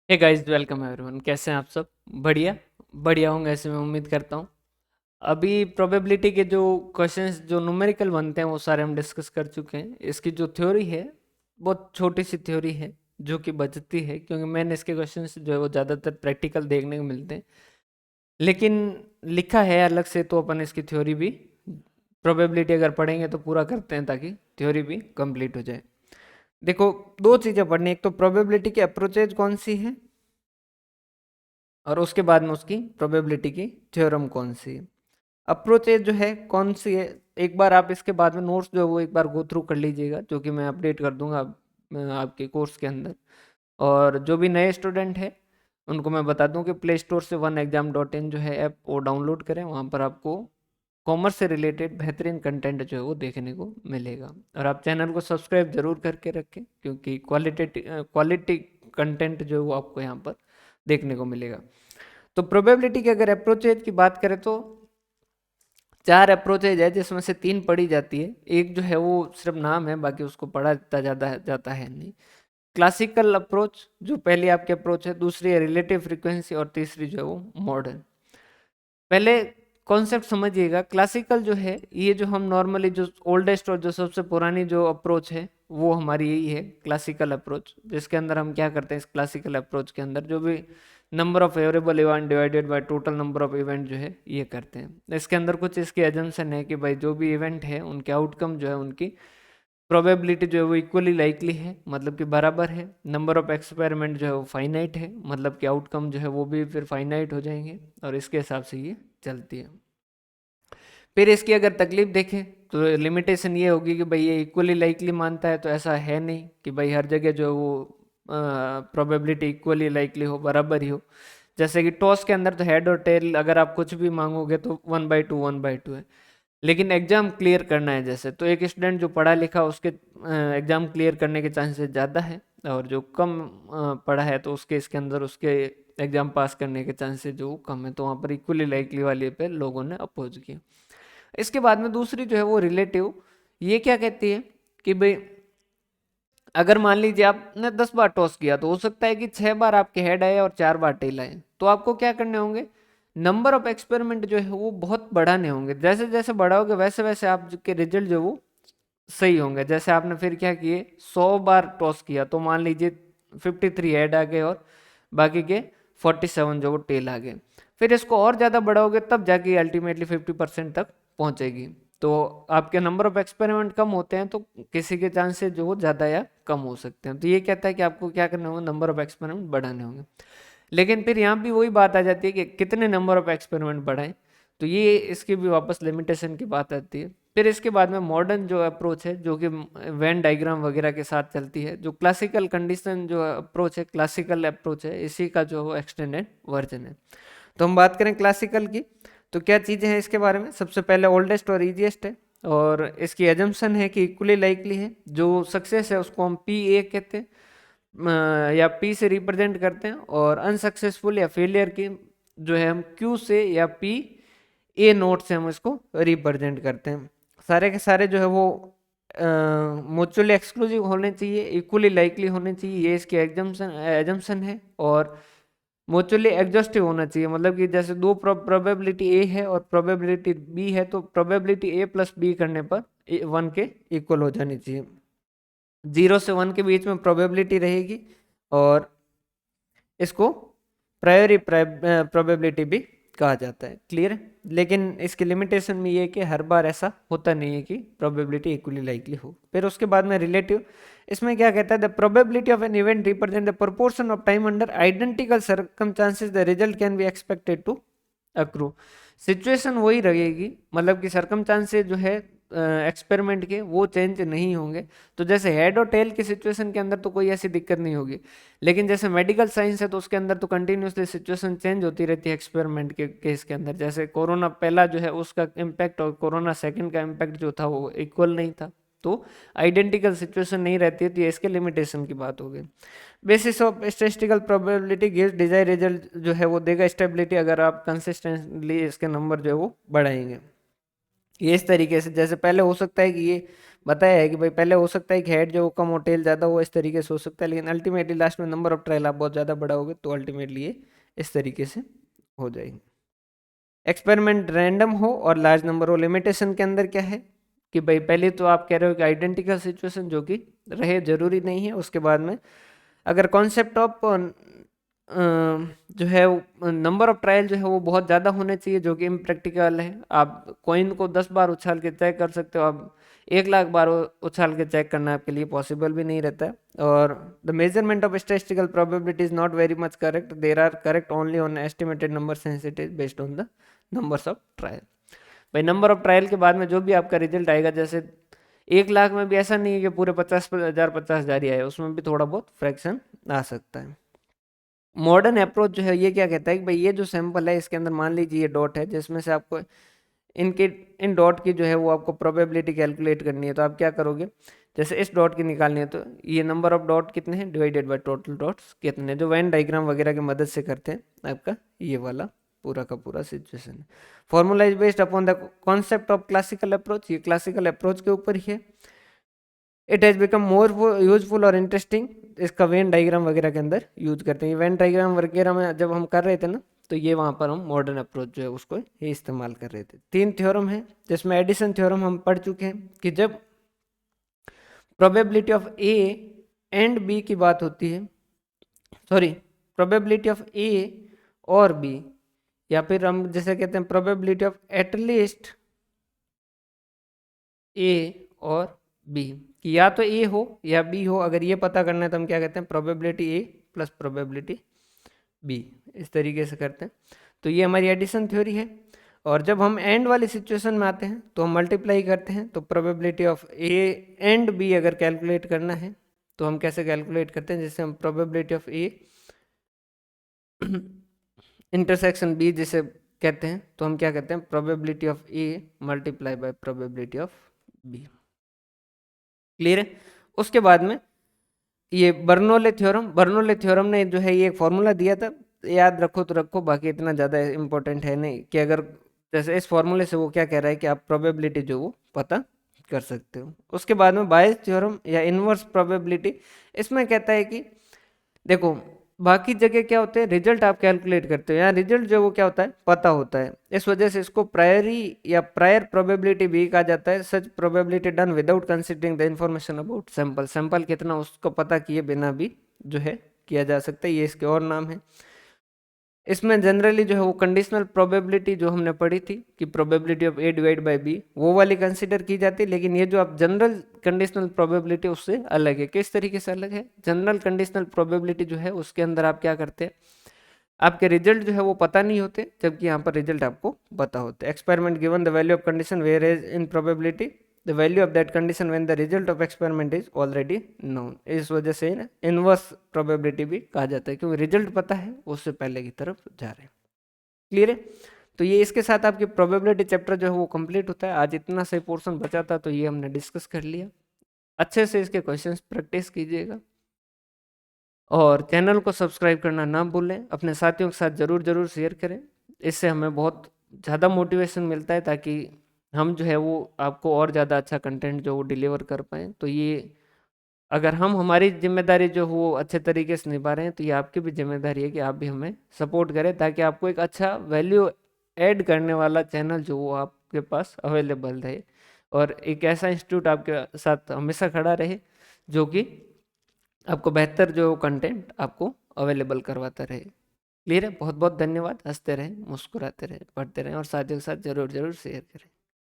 Hey guys, welcome everyone. कैसे हैं आप सब? बढ़िया। बढ़िया होंगे ऐसे मैं उम्मीद करता हूँ। अभी प्रोबेबिलिटी के जो क्वेश्चंस जो न्यूमेरिकल बनते हैं वो सारे हम डिस्कस कर चुके हैं। इसकी जो थ्योरी है बहुत छोटी सी थ्योरी है जो कि बचती है, क्योंकि मैंने इसके क्वेश्चंस जो है वो ज़्यादातर प्रैक्टिकल देखने को मिलते हैं। लेकिन लिखा है अलग से, तो अपन इसकी थ्योरी भी प्रोबेबिलिटी अगर पढ़ेंगे तो पूरा करते हैं ताकि थ्योरी भी कंप्लीट हो जाए। देखो, दो चीज़ें पढ़नी, एक तो प्रोबेबिलिटी की अप्रोचेज कौन सी है और उसके बाद में उसकी प्रोबेबिलिटी की थ्योरम कौन सी है। अप्रोचेज जो है कौन सी है, एक बार आप इसके बाद में नोट्स जो है वो एक बार गो थ्रू कर लीजिएगा, जो कि मैं अपडेट कर दूंगा आपके कोर्स के अंदर। और जो भी नए स्टूडेंट हैं उनको मैं बता दूं कि प्ले स्टोर से वन एग्जाम डॉट इन जो है ऐप वो डाउनलोड करें। वहाँ पर आपको कॉमर्स से रिलेटेड बेहतरीन कंटेंट जो है वो देखने को मिलेगा। और आप चैनल को सब्सक्राइब जरूर करके रखें, क्योंकि क्वालिटी कंटेंट जो है वो आपको यहाँ पर देखने को मिलेगा। तो प्रोबेबिलिटी की अगर अप्रोचेज की बात करें तो चार अप्रोचेज है, जिसमें से तीन पढ़ी जाती है। एक जो है वो सिर्फ नाम है, बाकी उसको पढ़ा इतना जाता है नहीं। क्लासिकल अप्रोच जो पहली आपकी अप्रोच है, दूसरी है रिलेटिव फ्रीक्वेंसी और तीसरी जो है वो मॉडर्न। पहले कॉन्सेप्ट समझिएगा। क्लासिकल जो है ये जो हम नॉर्मली जो ओल्डेस्ट और जो सबसे पुरानी जो अप्रोच है वो हमारी यही है, क्लासिकल अप्रोच। जिसके अंदर हम क्या करते हैं, इस क्लासिकल अप्रोच के अंदर जो भी number of favourable event divided by total number of event जो है ये करते हैं। इसके अंदर कुछ इसकी एजम्पशन है कि भाई जो भी इवेंट है उनके आउटकम जो है उनकी प्रोबेबिलिटी जो है वो इक्वली लाइकली है, मतलब कि बराबर है। नंबर ऑफ एक्सपेरिमेंट जो है वो फाइनाइट है, मतलब कि आउटकम जो है वो भी फिर फाइनाइट हो जाएंगे। और इसके हिसाब से ये चलती है। फिर इसकी अगर तकलीफ देखें तो लिमिटेशन ये होगी कि भाई ये इक्वली लाइकली मानता है, तो ऐसा है नहीं कि भाई हर जगह जो है वो प्रोबेबिलिटी इक्वली लाइकली हो, बराबर ही हो। जैसे कि टॉस के अंदर तो हेड और टेल अगर आप कुछ भी मांगोगे तो 1/2 है। लेकिन एग्जाम क्लियर करना है जैसे, तो एक स्टूडेंट जो पढ़ा लिखा उसके एग्जाम क्लियर करने के चांसेस ज़्यादा है, और जो कम पढ़ा है तो उसके इसके अंदर उसके एग्जाम पास करने के चांसेस जो कम है। तो वहाँ पर इक्वली लाइकली वाले पे लोगों ने अपोज किया। इसके बाद में दूसरी जो है वो रिलेटिव, ये क्या कहती है कि भाई अगर मान लीजिए आपने 10 बार टॉस किया तो हो सकता है कि 6 बार आपके हेड आए और 4 बार टेल आए। तो आपको क्या करने होंगे, नंबर ऑफ एक्सपेरिमेंट जो है वो बहुत बढ़ाने होंगे। जैसे जैसे बढ़ाओगे वैसे वैसे आपके रिजल्ट जो वो सही होंगे। जैसे आपने फिर क्या किए, 100 बार टॉस किया तो मान लीजिए 53 हेड आ गए और बाकी के 47 जो वो टेल आ गए। फिर इसको और ज़्यादा बढ़ाओगे तब जाके अल्टीमेटली 50% तक पहुंचेगी। तो आपके नंबर ऑफ एक्सपेरिमेंट कम होते हैं तो किसी के चांसेस जो वो ज़्यादा या कम हो सकते हैं। तो ये कहता है कि आपको क्या करना होगा, नंबर ऑफ एक्सपेरिमेंट बढ़ाने होंगे। लेकिन फिर यहाँ भी वही बात आ जाती है कि कितने नंबर ऑफ एक्सपेरिमेंट बढ़ाएं। तो ये इसकी भी वापस लिमिटेशन की बात आती है। फिर इसके बाद में मॉडर्न जो अप्रोच है, जो कि वेन डायग्राम वगैरह के साथ चलती है। जो क्लासिकल कंडीशन जो अप्रोच है, क्लासिकल अप्रोच है, इसी का जो एक्सटेंडेड वर्जन है। तो हम बात करें क्लासिकल की, तो क्या चीज़ें हैं इसके बारे में। सबसे पहले ओल्डेस्ट और ईजीएस्ट है, और इसकी एजम्पशन है कि इक्वली लाइकली है। जो सक्सेस है उसको हम P कहते हैं, या P से रिप्रेजेंट करते हैं। और अनसक्सेसफुल या फेलियर की जो है हम Q से या PA से हम इसको रिप्रेजेंट करते हैं। सारे के सारे जो है वो म्यूचुअली एक्सक्लूसिव होने चाहिए, इक्वली लाइकली होने चाहिए, ये इसकी एग्जम्पशन एजम्पशन है। और म्यूचुअली एग्जॉस्टिव होना चाहिए, मतलब कि जैसे दो प्रोबेबिलिटी ए है और प्रोबेबिलिटी बी है, तो प्रोबेबिलिटी ए प्लस बी करने पर 1 के इक्वल हो जानी चाहिए। 0 से 1 के बीच में प्रोबेबिलिटी रहेगी, और इसको प्रायोरी प्रोबेबिलिटी भी कहा जाता है। क्लियर है? लेकिन इसकी लिमिटेशन में ये है कि हर बार ऐसा होता नहीं है कि प्रोबेबिलिटी इक्वली लाइकली हो। फिर उसके बाद में रिलेटिव, इसमें क्या कहता है, the probability of an event represent the proportion of time under identical circumstances the result can be expected to accrue. Situation वही रहेगी, मतलब कि सर्कमस्टांसेस जो है एक्सपेरिमेंट के वो चेंज नहीं होंगे। तो जैसे हेड और टेल की सिचुएशन के अंदर तो कोई ऐसी दिक्कत नहीं होगी। लेकिन जैसे मेडिकल साइंस है तो उसके अंदर तो कंटिन्यूसली सिचुएशन चेंज होती रहती है एक्सपेरिमेंट के केस के अंदर। जैसे कोरोना पहला जो है उसका इम्पैक्ट और कोरोना सेकंड का इम्पैक्ट जो था वो इक्वल नहीं था, तो आइडेंटिकल सिचुएशन नहीं रहती है। तो ये इसके लिमिटेशन की बात हो गई। Basis of statistical probability gives Dzire result जो है वो देगा स्टेबिलिटी, अगर आप कंसिस्टेंटली इसके नंबर जो है वो बढ़ाएंगे। ये इस तरीके से, जैसे पहले हो सकता है कि ये बताया है कि भाई पहले हो सकता है कि हेड जो कम हो टेल ज़्यादा हो, इस तरीके से हो सकता है, लेकिन अल्टीमेटली लास्ट में नंबर ऑफ ट्रायल आप बहुत ज़्यादा बढ़ाओगे तो अल्टीमेटली ये इस तरीके से हो जाएगी। एक्सपेरिमेंट रैंडम हो और लार्ज नंबर हो, लिमिटेशन के अंदर क्या है कि भाई पहले तो आप कह रहे हो कि आइडेंटिकल सिचुएशन जो कि रहे जरूरी नहीं है, उसके बाद में अगर कॉन्सेप्ट ऑफ जो है नंबर ऑफ ट्रायल जो है वो बहुत ज़्यादा होने चाहिए, जो कि इम्प्रैक्टिकल है। आप कॉइन को 10 बार उछाल के चेक कर सकते हो, आप 1 लाख बार उछाल के चेक करना आपके लिए पॉसिबल भी नहीं रहता है। और the measurement of statistical probability is not very much correct, there are correct only on estimated number sensitive based on the numbers of trial. भाई नंबर ऑफ ट्रायल के बाद में जो भी आपका रिजल्ट आएगा, जैसे 1 लाख में भी ऐसा नहीं है कि पूरे 50,000 ही आए, उसमें भी थोड़ा बहुत फ्रैक्शन आ सकता है। मॉडर्न अप्रोच जो है ये क्या कहता है कि भाई ये जो सैंपल है इसके अंदर मान लीजिए ये डॉट है, जिसमें से आपको इनके इन डॉट की जो है वो आपको प्रोबेबिलिटी कैलकुलेट करनी है। तो आप क्या करोगे, जैसे इस डॉट की निकालनी है तो ये नंबर ऑफ डॉट कितने हैं डिवाइडेड बाय टोटल डॉट्स कितने, जो वेन डायग्राम वगैरह की मदद से करते हैं आपका ये वाला पूरा का पूरा सिचुएशन है। Formula is based upon the concept of classical approach, ये क्लासिकल अप्रोच के ऊपर ही है। It has become more useful और इंटरेस्टिंग, इसका वेन डायग्राम वगैरह के अंदर यूज करते हैं। वेन डायग्राम वगैरह में जब हम कर रहे थे ना, तो ये वहाँ पर हम मॉडर्न अप्रोच जो है उसको ही इस्तेमाल कर रहे थे। 3 थ्योरम है, जिसमें एडिशन थ्योरम हम पढ़ चुके हैं कि जब probability of A and B की बात होती है, सॉरी प्रोबेबिलिटी ऑफ ए और बी, या फिर हम जैसे कहते हैं प्रोबेबिलिटी ऑफ एटलीस्ट ए और बी, कि या तो ए हो या बी हो, अगर ये पता करना है तो हम क्या कहते हैं probability A plus probability B, इस तरीके से करते हैं। तो ये हमारी एडिशन थ्योरी है। और जब हम एंड वाली सिचुएशन में आते हैं तो हम मल्टीप्लाई करते हैं, तो probability of A and B अगर कैलकुलेट करना है तो हम कैसे कैलकुलेट करते हैं, जैसे हम probability of A intersection B जिसे कहते हैं, तो हम क्या कहते हैं probability of A multiply by probability of B. Clear है। उसके बाद में ये बर्नौली थ्योरम ने जो है ये एक फॉर्मूला दिया था, याद रखो तो रखो, बाकी इतना ज़्यादा इंपॉर्टेंट है नहीं, कि अगर जैसे इस फॉर्मूले से वो क्या कह रहा है कि आप प्रोबेबिलिटी जो वो पता कर सकते हो। उसके बाद में बायस थ्योरम या इनवर्स प्रोबेबिलिटी, इसमें कहता है कि देखो बाकी जगह क्या होते हैं रिजल्ट आप कैलकुलेट करते हो, यहाँ रिजल्ट जो वो क्या होता है पता होता है, इस वजह से इसको प्रायरी या प्रायर प्रोबेबिलिटी भी कहा जाता है। Such probability done without considering the information about sample, sample कितना उसको पता किए बिना भी जो है किया जा सकता है, ये इसके और नाम है। इसमें जनरली जो है वो कंडीशनल प्रोबेबिलिटी जो हमने पढ़ी थी कि probability of A divide by B, वो वाली कंसीडर की जाती है। लेकिन ये जो आप जनरल कंडीशनल प्रोबेबिलिटी उससे अलग है। किस तरीके से अलग है, जनरल कंडीशनल प्रोबेबिलिटी जो है उसके अंदर आप क्या करते हैं, आपके रिजल्ट जो है वो पता नहीं होते, जबकि यहाँ पर रिजल्ट आपको पता होते हैं। Experiment given the value of condition where is in probability the value of that condition when the result of experiment is already known, इस वजह से ना इनवर्स प्रोबेबिलिटी भी कहा जाता है, क्योंकि रिजल्ट पता है उससे पहले की तरफ जा रहे हैं। क्लियर है। तो ये इसके साथ आपकी प्रोबेबिलिटी चैप्टर जो है वो कंप्लीट होता है। आज इतना सही पोर्शन बचा था तो ये हमने डिस्कस कर लिया। अच्छे से इसके क्वेश्चंस प्रैक्टिस कीजिएगा और चैनल को सब्सक्राइब करना ना भूलें, अपने साथियों के साथ ज़रूर ज़रूर शेयर करें, इससे हमें बहुत ज़्यादा मोटिवेशन मिलता है, ताकि हम जो है वो आपको और ज़्यादा अच्छा कंटेंट जो वो डिलीवर कर पाएँ। तो ये अगर हम हमारी जिम्मेदारी जो वो अच्छे तरीके से निभा रहे हैं, तो ये आपकी भी जिम्मेदारी है कि आप भी हमें सपोर्ट करें, ताकि आपको एक अच्छा वैल्यू ऐड करने वाला चैनल जो वो आपके पास अवेलेबल रहे, और एक ऐसा इंस्टीट्यूट आपके साथ हमेशा खड़ा रहे जो कि आपको बेहतर जो कंटेंट आपको अवेलेबल करवाता रहे। क्लियर है। बहुत बहुत धन्यवाद। हंसते रहें, मुस्कुराते रहें, पढ़ते रहें और साथियों के साथ ज़रूर ज़रूर शेयर करें।